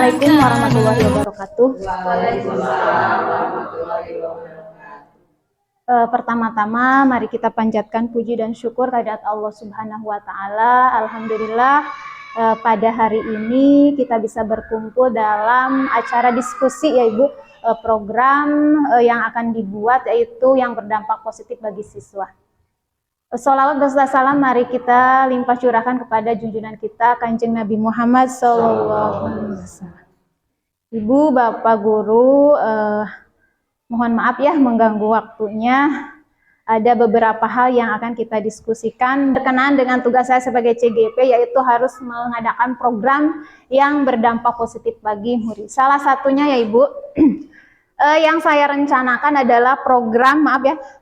Assalamualaikum warahmatullahi wabarakatuh. Pertama-tama mari kita panjatkan puji dan syukur kehadirat Allah Subhanahu wa taala. Alhamdulillah pada hari ini kita bisa berkumpul dalam acara diskusi ya Ibu, program yang akan dibuat yaitu yang berdampak positif bagi siswa. Sholawat beserta salam mari kita limpah curahkan kepada junjungan kita Kanjeng Nabi Muhammad SAW. Ibu, Bapak Guru, mohon maaf ya mengganggu waktunya. Ada beberapa hal yang akan kita diskusikan berkenaan dengan tugas saya sebagai CGP, yaitu harus mengadakan program yang berdampak positif bagi murid. Salah satunya ya Ibu, yang saya rencanakan adalah program,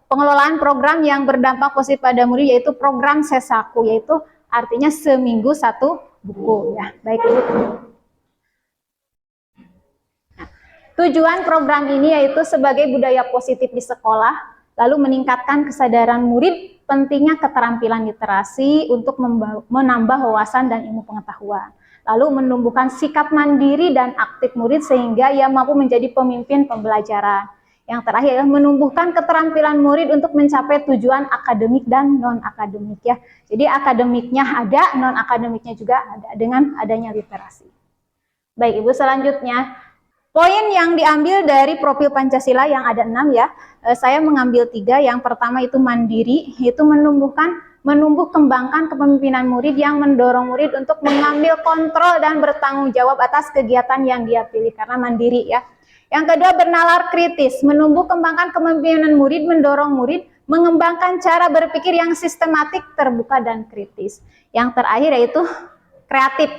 pengelolaan program yang berdampak positif pada murid, yaitu program Sesaku, yaitu artinya seminggu satu buku ya. Baik Ibu. Tujuan program ini yaitu sebagai budaya positif di sekolah, lalu meningkatkan kesadaran murid pentingnya keterampilan literasi untuk menambah wawasan dan ilmu pengetahuan. Lalu menumbuhkan sikap mandiri dan aktif murid sehingga ia mampu menjadi pemimpin pembelajaran. Yang terakhir adalah menumbuhkan keterampilan murid untuk mencapai tujuan akademik dan non-akademik ya. Jadi akademiknya ada, non-akademiknya juga ada dengan adanya literasi. Baik Ibu, selanjutnya poin yang diambil dari profil Pancasila yang ada 6 ya. Saya mengambil 3. Yang pertama itu mandiri, yaitu menumbuh kembangkan kepemimpinan murid yang mendorong murid untuk mengambil kontrol dan bertanggung jawab atas kegiatan yang dia pilih karena mandiri ya. Yang kedua bernalar kritis, menumbuh kembangkan kepemimpinan murid, mendorong murid mengembangkan cara berpikir yang sistematik, terbuka dan kritis. Yang terakhir yaitu kreatif,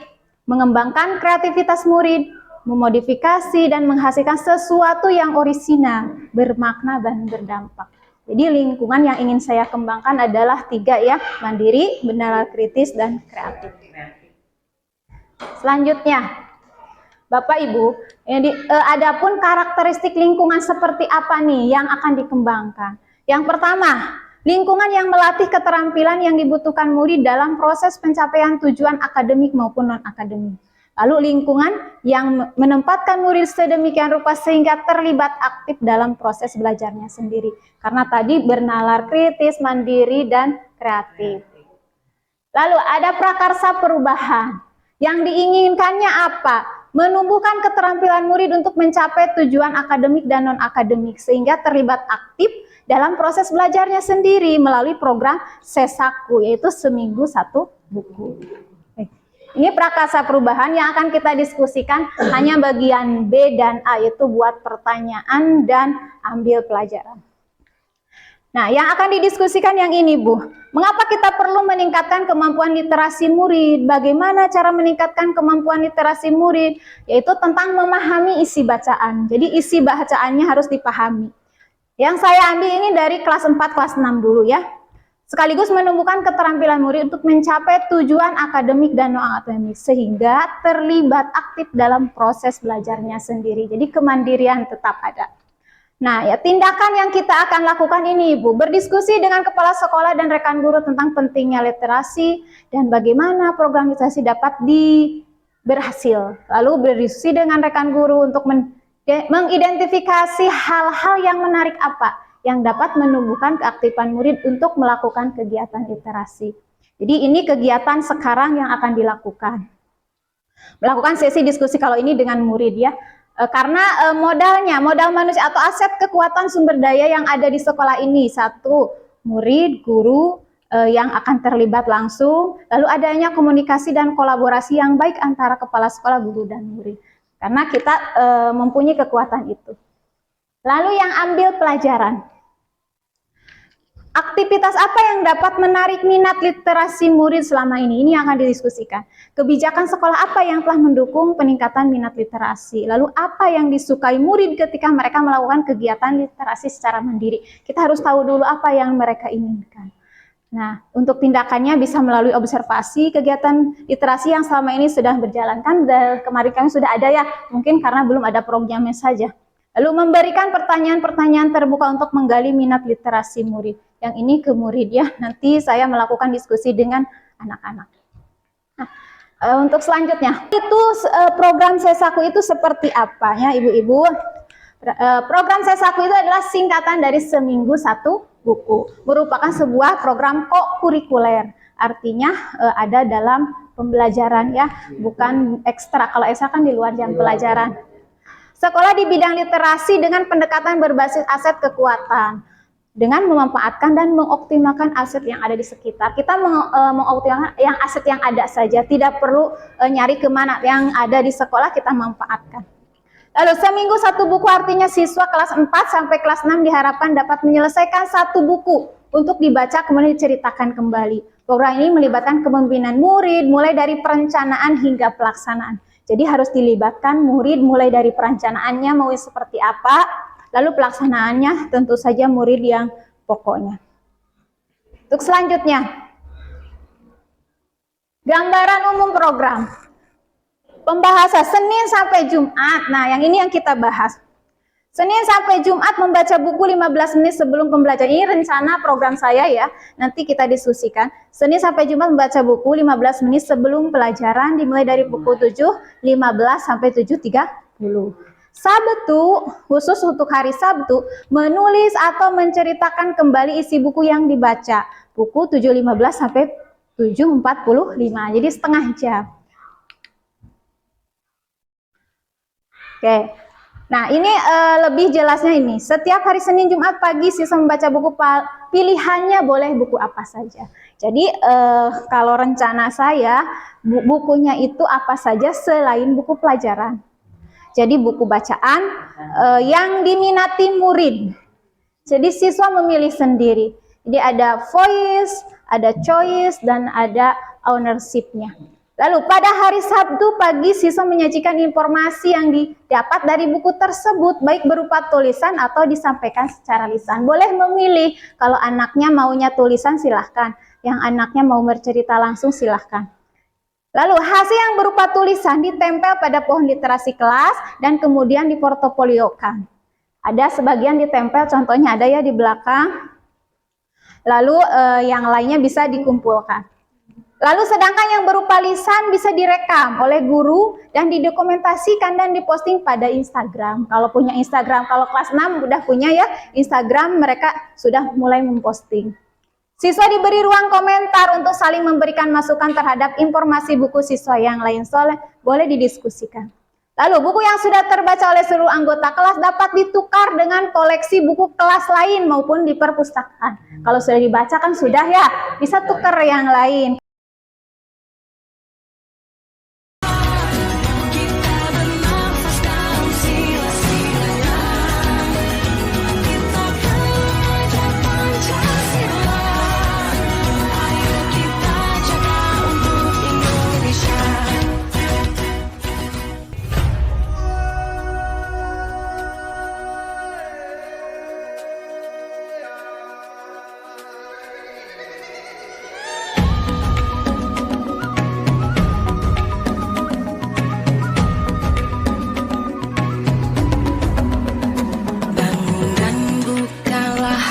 mengembangkan kreativitas murid, memodifikasi dan menghasilkan sesuatu yang orisinal, bermakna dan berdampak. Jadi lingkungan yang ingin saya kembangkan adalah 3 ya, mandiri, bernalar kritis, dan kreatif. Selanjutnya, Bapak Ibu, adapun karakteristik lingkungan seperti apa nih yang akan dikembangkan? Yang pertama, lingkungan yang melatih keterampilan yang dibutuhkan murid dalam proses pencapaian tujuan akademik maupun non-akademik. Lalu lingkungan yang menempatkan murid sedemikian rupa sehingga terlibat aktif dalam proses belajarnya sendiri. Karena tadi bernalar kritis, mandiri, dan kreatif. Lalu ada prakarsa perubahan. Yang diinginkannya apa? Menumbuhkan keterampilan murid untuk mencapai tujuan akademik dan non-akademik sehingga terlibat aktif dalam proses belajarnya sendiri melalui program Sesaku, yaitu seminggu satu buku. Ini prakarsa perubahan yang akan kita diskusikan hanya bagian B dan A, yaitu buat pertanyaan dan ambil pelajaran. Nah, yang akan didiskusikan yang ini Bu, mengapa kita perlu meningkatkan kemampuan literasi murid? Bagaimana cara meningkatkan kemampuan literasi murid? Yaitu tentang memahami isi bacaan. Jadi isi bacaannya harus dipahami. Yang saya ambil ini dari kelas 4, kelas 6 dulu ya. Sekaligus menumbuhkan keterampilan murid untuk mencapai tujuan akademik dan non-akademik sehingga terlibat aktif dalam proses belajarnya sendiri. Jadi kemandirian tetap ada. Nah, ya tindakan yang kita akan lakukan ini Ibu, berdiskusi dengan kepala sekolah dan rekan guru tentang pentingnya literasi dan bagaimana program literasi dapat berhasil. Lalu berdiskusi dengan rekan guru untuk mengidentifikasi hal-hal yang menarik apa yang dapat menumbuhkan keaktifan murid untuk melakukan kegiatan literasi. Jadi ini kegiatan sekarang yang akan dilakukan. Melakukan sesi diskusi kalau ini dengan murid ya. Karena modal manusia atau aset kekuatan sumber daya yang ada di sekolah ini, 1, murid, guru yang akan terlibat langsung, lalu adanya komunikasi dan kolaborasi yang baik antara kepala sekolah, guru, dan murid. Karena kita mempunyai kekuatan itu. Lalu yang ambil pelajaran. Aktivitas apa yang dapat menarik minat literasi murid selama ini? Ini yang akan didiskusikan. Kebijakan sekolah apa yang telah mendukung peningkatan minat literasi? Lalu apa yang disukai murid ketika mereka melakukan kegiatan literasi secara mandiri? Kita harus tahu dulu apa yang mereka inginkan. Nah, untuk tindakannya bisa melalui observasi kegiatan literasi yang selama ini sudah berjalan. Kan kemarin kami sudah ada ya, mungkin karena belum ada programnya saja. Lalu memberikan pertanyaan-pertanyaan terbuka untuk menggali minat literasi murid. Yang ini ke murid ya, nanti saya melakukan diskusi dengan anak-anak. Nah, Untuk selanjutnya, itu program Sesaku itu seperti apa ya Ibu-ibu? Program Sesaku itu adalah singkatan dari seminggu satu buku. Merupakan sebuah program co-kurikuler. Artinya ada dalam pembelajaran ya, bukan ekstra. Kalau ekstra kan di luar jam pelajaran. Sekolah di bidang literasi dengan pendekatan berbasis aset kekuatan, dengan memanfaatkan dan mengoptimalkan aset yang ada di sekitar. Kita mengoptimalkan yang aset yang ada saja, tidak perlu nyari kemana, yang ada di sekolah kita manfaatkan. Lalu seminggu satu buku artinya siswa kelas 4 sampai kelas 6 diharapkan dapat menyelesaikan satu buku untuk dibaca kemudian diceritakan kembali. Program ini melibatkan kepemimpinan murid mulai dari perencanaan hingga pelaksanaan. Jadi harus dilibatkan murid mulai dari perencanaannya mau seperti apa, lalu pelaksanaannya tentu saja murid yang pokoknya. Untuk selanjutnya, gambaran umum program. Pembahasan Senin sampai Jumat. Nah, yang ini yang kita bahas. Senin sampai Jumat membaca buku 15 menit sebelum pembelajaran. Ini rencana program saya ya. Nanti kita diskusikan. Senin sampai Jumat membaca buku 15 menit sebelum pelajaran dimulai dari pukul 7.15 sampai 7.30. Sabtu, khusus untuk hari Sabtu, menulis atau menceritakan kembali isi buku yang dibaca. Pukul 7.15 sampai 7.45. Jadi setengah jam. Oke. Nah, ini lebih jelasnya ini. Setiap hari Senin Jumat pagi siswa membaca buku pilihannya boleh buku apa saja. Jadi kalau rencana saya bukunya itu apa saja selain buku pelajaran. Jadi buku bacaan yang diminati murid. Jadi siswa memilih sendiri. Jadi ada voice, ada choice, dan ada ownership-nya. Lalu pada hari Sabtu pagi siswa menyajikan informasi yang didapat dari buku tersebut baik berupa tulisan atau disampaikan secara lisan. Boleh memilih, kalau anaknya maunya tulisan silahkan, yang anaknya mau bercerita langsung silahkan. Lalu hasil yang berupa tulisan ditempel pada pohon literasi kelas dan kemudian diportofoliokan. Ada sebagian ditempel, contohnya ada ya di belakang. Lalu yang lainnya bisa dikumpulkan. Lalu sedangkan yang berupa lisan bisa direkam oleh guru dan didokumentasikan dan diposting pada Instagram. Kalau punya Instagram, kalau kelas 6 udah punya ya Instagram, mereka sudah mulai memposting. Siswa diberi ruang komentar untuk saling memberikan masukan terhadap informasi buku siswa yang lain, soalnya boleh didiskusikan. Lalu buku yang sudah terbaca oleh seluruh anggota kelas dapat ditukar dengan koleksi buku kelas lain maupun di perpustakaan. Kalau sudah dibaca kan sudah ya, bisa tukar yang lain.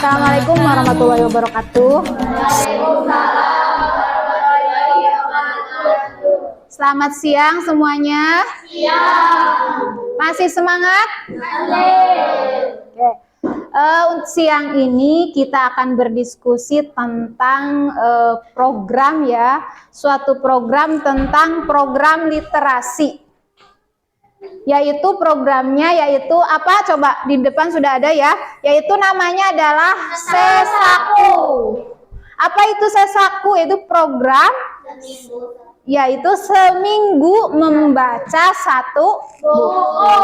Assalamualaikum warahmatullahi wabarakatuh. Selamat siang semuanya. Masih semangat? Oke. Untuk siang ini kita akan berdiskusi tentang program ya, suatu program tentang program literasi. Yaitu programnya yaitu apa, coba di depan sudah ada ya, yaitu namanya adalah Sesaku. Apa itu Sesaku? Itu program yaitu seminggu membaca satu buku.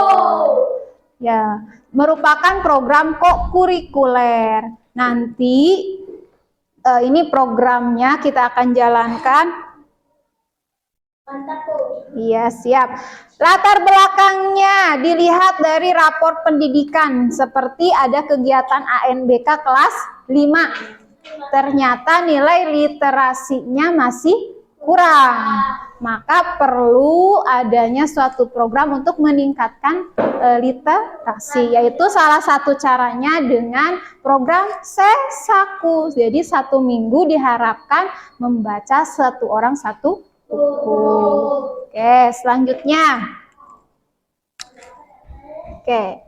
Ya, merupakan program co-kurikuler. Nanti ini programnya kita akan jalankan. Iya, siap. Latar belakangnya dilihat dari rapor pendidikan, seperti ada kegiatan ANBK kelas 5. Ternyata nilai literasinya masih kurang. Maka perlu adanya suatu program untuk meningkatkan literasi, yaitu salah satu caranya dengan program Sesaku. Jadi 1 minggu diharapkan membaca satu orang satu buku. Oke, selanjutnya. Oke.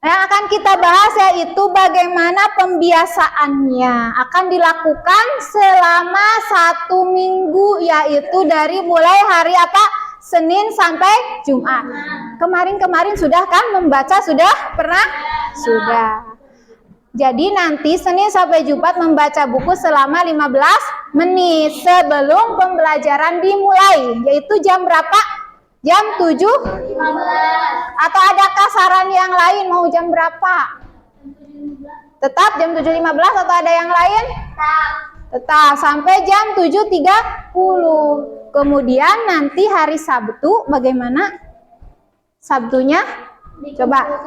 Yang akan kita bahas yaitu bagaimana pembiasaannya akan dilakukan selama 1 minggu, yaitu dari mulai hari apa? Senin sampai Jumat. Kemarin sudah kan membaca, sudah pernah? Sudah. Jadi nanti Senin sampai Jumat membaca buku selama 15 menit sebelum pembelajaran dimulai, yaitu jam berapa? Jam 7.15. Atau adakah saran yang lain mau jam berapa? Tetap jam 7.15 atau ada yang lain? Tetap sampai jam 7.30. Kemudian nanti hari Sabtu bagaimana? Sabtunya? Coba.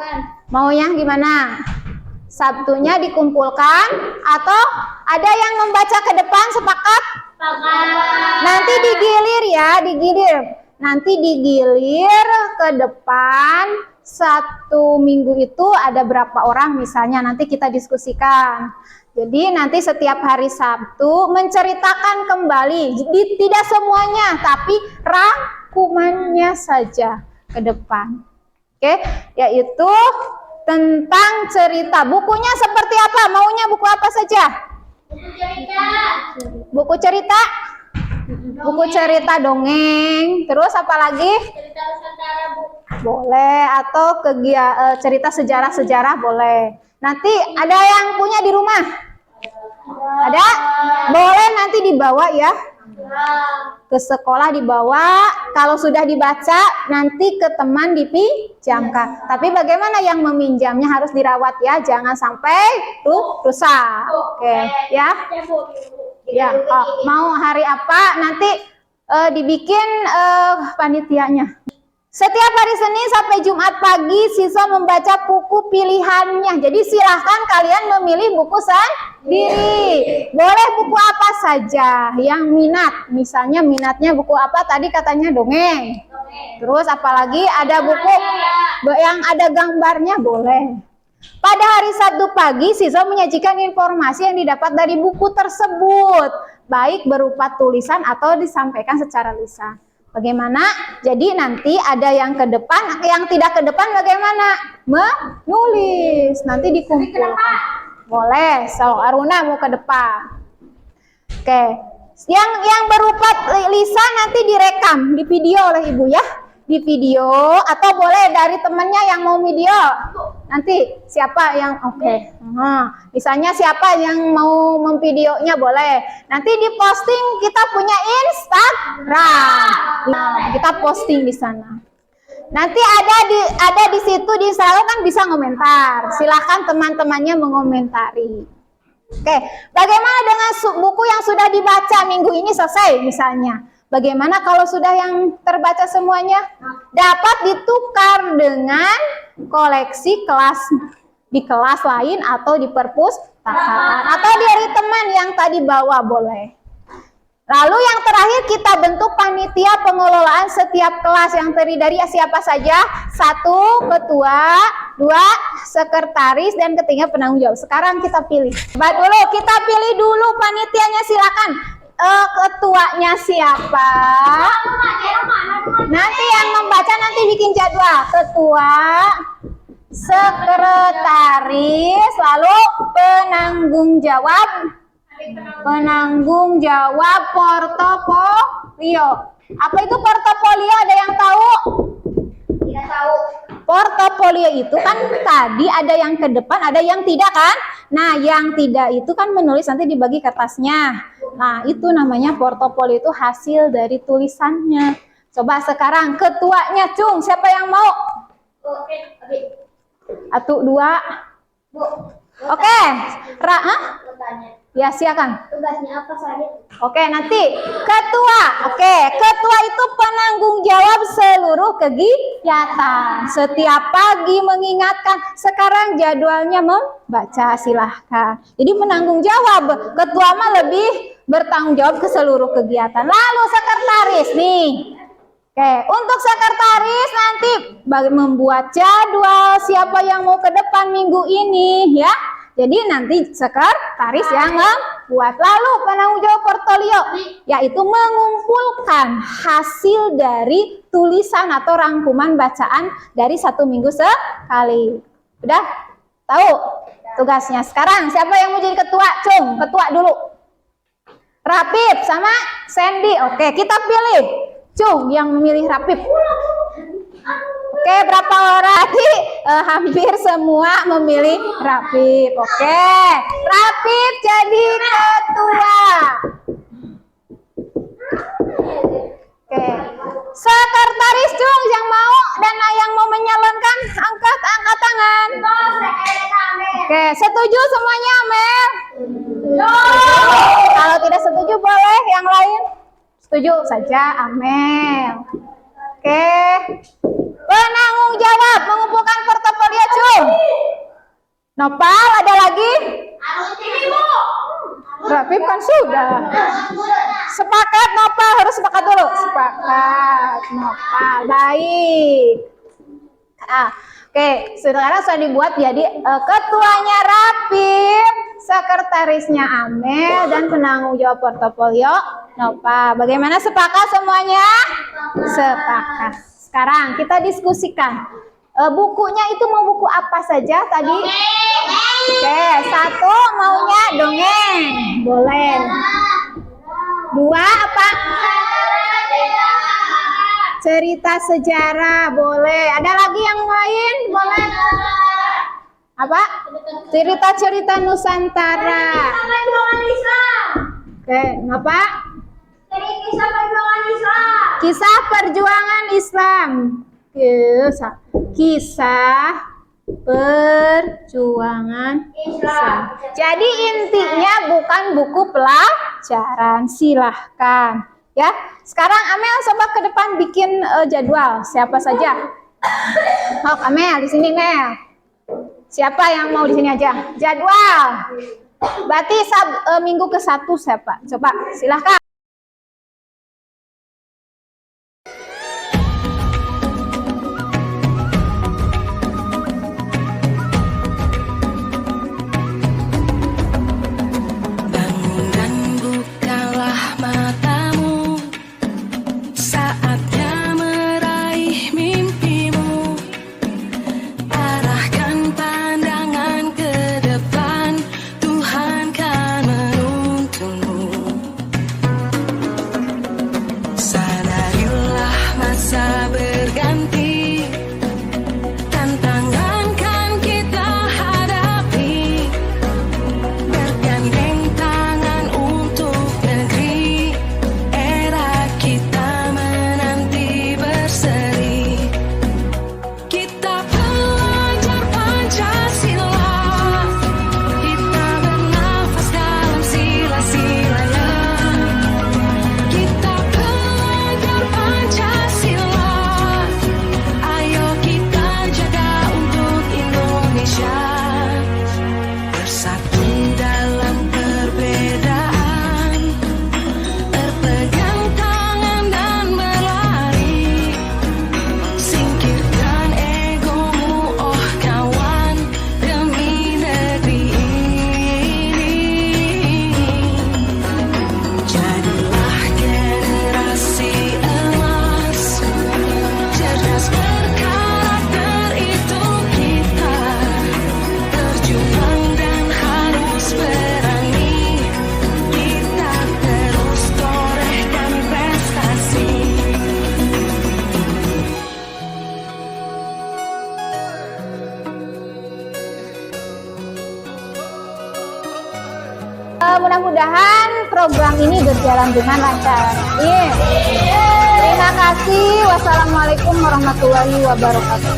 Mau yang gimana? Sabtunya dikumpulkan atau ada yang membaca ke depan, sepakat? Nanti digilir ya, digilir. Nanti digilir ke depan 1 minggu itu ada berapa orang misalnya, nanti kita diskusikan. Jadi nanti setiap hari Sabtu menceritakan kembali, tidak semuanya tapi rangkumannya saja ke depan. Oke, yaitu tentang cerita. Bukunya seperti apa? Maunya buku apa saja? Buku cerita. Buku cerita? Buku cerita dongeng. Terus apa lagi? Cerita Nusantara, Bu. Boleh, atau cerita sejarah-sejarah boleh. Nanti ada yang punya di rumah? Ada? Boleh nanti dibawa ya. Ke sekolah dibawa. Kalau sudah dibaca nanti ke teman dipinjamkan. Tapi bagaimana yang meminjamnya harus dirawat ya, jangan sampai rusak. Oke, ya. Ya, mau hari apa nanti dibikin panitianya. Setiap hari Senin sampai Jumat pagi siswa membaca buku pilihannya. Jadi silahkan kalian memilih buku sendiri. Boleh buku apa saja yang minat. Misalnya minatnya buku apa tadi katanya dongeng. Terus apalagi ada buku yang ada gambarnya boleh. Pada hari Sabtu pagi, siswa menyajikan informasi yang didapat dari buku tersebut, baik berupa tulisan atau disampaikan secara lisan. Bagaimana? Jadi nanti ada yang ke depan, yang tidak ke depan bagaimana? Menulis. Nanti dikumpulkan. Boleh, so Aruna mau ke depan. Oke. Yang berupa lisan nanti direkam, di video oleh Ibu ya. Di video atau boleh dari temannya yang mau video. Nanti siapa yang misalnya siapa yang mau memvideonya boleh. Nanti diposting, kita punya Instagram. Nah, kita posting di sana. Nanti ada di situ di Instagram kan bisa komentar. Silahkan teman-temannya mengomentari. Oke, bagaimana dengan buku yang sudah dibaca minggu ini selesai misalnya? Bagaimana kalau sudah yang terbaca semuanya? Dapat ditukar dengan koleksi kelas di kelas lain atau di perpustakaan atau dari teman yang tadi bawa boleh. Lalu yang terakhir kita bentuk panitia pengelolaan setiap kelas yang terdiri dari siapa saja? 1 ketua, 2 sekretaris, dan ketiga penanggung jawab. Sekarang kita pilih. Kita pilih dulu panitianya, silakan. Ketuanya siapa? Nanti yang membaca nanti bikin jadwal. Ketua, sekretaris, lalu penanggung jawab portofolio. Apa itu portofolio? Ada yang tahu? Tidak tahu. Portofolio itu kan tadi ada yang ke depan, ada yang tidak kan? Nah, yang tidak itu kan menulis nanti dibagi kertasnya. Nah, itu namanya portofolio, itu hasil dari tulisannya. Coba sekarang ketuanya, Cung, siapa yang mau? Oke. 1, 2. Oke. Ya, silakan. Tugasnya apa saja? Oke, nanti ketua. Oke, ketua itu penanggung jawab seluruh kegiatan. Setiap pagi mengingatkan, sekarang jadwalnya membaca, silahkan. Jadi menanggung jawab. Ketua mah lebih bertanggung jawab ke seluruh kegiatan. Lalu sekretaris nih. Oke, untuk sekretaris nanti membuat jadwal siapa yang mau ke depan minggu ini ya. Jadi nanti sekretaris yang buat. Lalu penanggung jawab portofolio yaitu mengumpulkan hasil dari tulisan atau rangkuman bacaan dari 1 minggu sekali. Udah tahu tugasnya? Sekarang siapa yang mau jadi ketua? Cung, ketua dulu. Rapip sama Sandy. Oke, kita pilih. Cung yang memilih Rapip. Oke, berapa orang? Hampir semua memilih Rapip. Oke, Rapip jadi ketua. Oke, sekretaris Cung yang mau dan yang mau menyalonkan angkat tangan. Oke, setuju semuanya, Mel? Kalau tidak setuju boleh yang lain. Setuju saja, Amel. Oke. Penanggung jawab mengumpulkan portofolio Cung. Nopal ada lagi? Rapip kan sudah. Sepakat Nopal, harus sepakat dulu. Sepakat Nopal, baik. Oke, sekarang sudah dibuat jadi ketuanya Rapip, sekretarisnya Amel, dan penanggung jawab portofolio Nopal. Bagaimana, sepakat semuanya? Sepakat. Sekarang kita diskusikan. Bukunya itu mau buku apa saja tadi? Oke, 1 maunya dongeng. Boleh. 2 apa? Cerita sejarah. Boleh. Ada lagi yang lain? Boleh. Apa? Cerita-cerita Nusantara. Oke, ngapa? Kisah perjuangan Islam. Kisah perjuangan Islam. Kisah perjuangan Islam. Jadi intinya bukan buku pelajaran. Silahkan. Ya. Sekarang Amel coba ke depan bikin jadwal. Siapa saja? Oh, Amel di sini, Mel. Siapa yang mau di sini aja? Jadwal. Berarti minggu ke-1 siapa? Coba silahkan. Mudah-mudahan program ini berjalan dengan lancar. Terima kasih. Wassalamualaikum warahmatullahi wabarakatuh.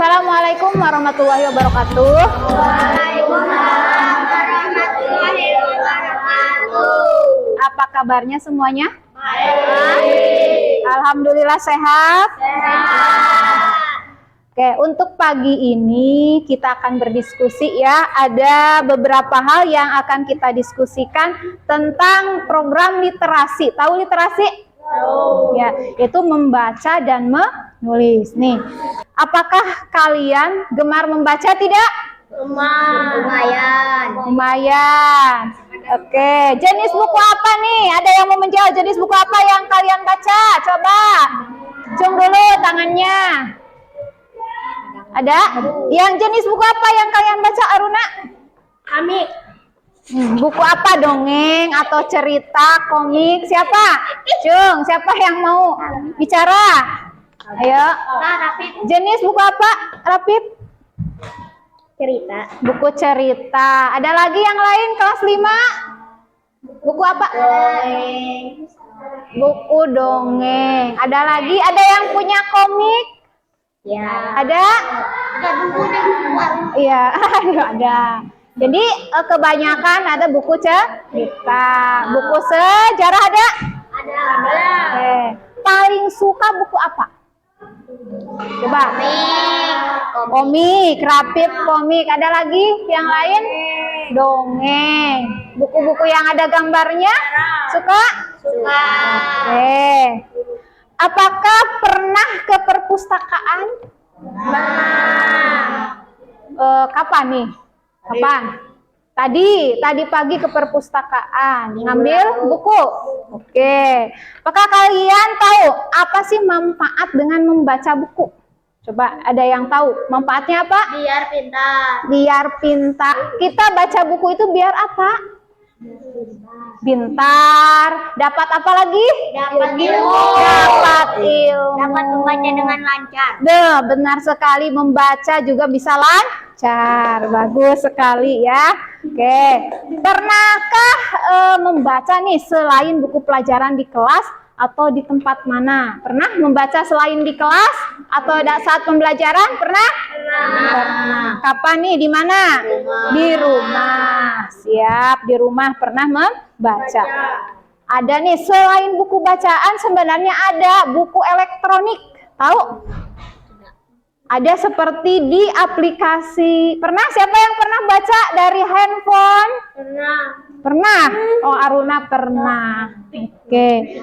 Assalamualaikum warahmatullahi wabarakatuh. Waalaikumsalam warahmatullahi wabarakatuh. Apa kabarnya semuanya? Baik. Alhamdulillah sehat. Sehat. Oke, untuk pagi ini kita akan berdiskusi ya. Ada beberapa hal yang akan kita diskusikan tentang program literasi. Tahu literasi? Tahu. Ya, itu membaca dan menulis. Nih, apakah kalian gemar membaca tidak? Lumayan. Lumayan. Oke, jenis buku apa nih? Ada yang mau menjawab jenis buku apa yang kalian baca? Coba. Cung dulu tangannya. Ada? Yang jenis buku apa yang kalian baca, Aruna? Kami. Buku apa? Dongeng atau cerita, komik? Siapa? Cung, siapa yang mau bicara? Ayo. Rapid. Jenis buku apa, Rapid? Cerita. Buku cerita. Ada lagi yang lain kelas 5? Buku apa? Dongeng. Buku dongeng. Ada lagi? Ada yang punya komik? Ya. Ada? Ada buku di warung. Iya, ada. Jadi kebanyakan ada buku cerita. Buku sejarah ada? Ada. Oke. Paling suka buku apa? Coba. Komik, Rapid komik. Ada lagi yang lain? Dongeng. Buku-buku yang ada gambarnya? Suka? Suka. Oke. Apakah pernah ke perpustakaan? Kapan nih? Kapan? Tadi pagi ke perpustakaan. Ngambil buku? Oke. Apakah kalian tahu apa sih manfaat dengan membaca buku? Coba, ada yang tahu manfaatnya apa? Biar pintar. Biar pintar. Kita baca buku itu biar apa? Pintar. Dapat apa lagi? Dapat ilmu. Dapat ilmu. Dapat membaca dengan lancar. Benar sekali, membaca juga bisa lancar. Bagus sekali ya. Oke. Pernahkah membaca nih selain buku pelajaran di kelas atau di tempat mana? Pernah membaca selain di kelas atau saat pembelajaran? Pernah? Pernah. Kapan nih? Di mana? Di rumah. Siap, di rumah pernah membaca. Ada nih, selain buku bacaan sebenarnya ada buku elektronik. Tahu? Ada seperti di aplikasi. Pernah? Siapa yang pernah baca dari handphone? Pernah. Pernah? Oh, Aruna pernah. Oke.